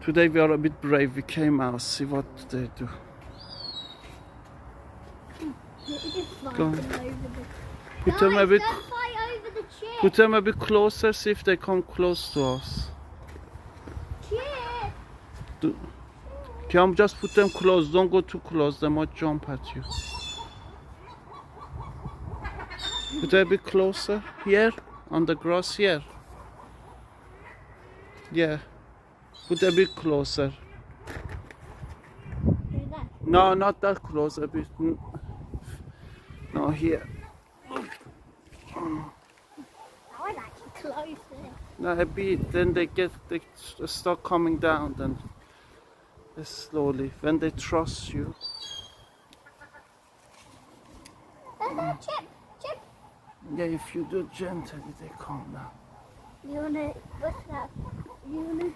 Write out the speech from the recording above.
Today we are a bit brave. We came out. See what they do. Go on. Put them a bit. Don't fight over the chip. Put them a bit closer. See if they come close to us. Chip. Kiyan, just put them close. Don't go too close. They might jump at you. Put them a bit closer. Here, on the grass here. Yeah. Put a bit closer. No, not that close. A bit. No, here. I like it closer. No, a bit. Then they start coming down. Then slowly. When they trust you. Chip. Yeah, if you do gently, they calm down. What's that? You wanna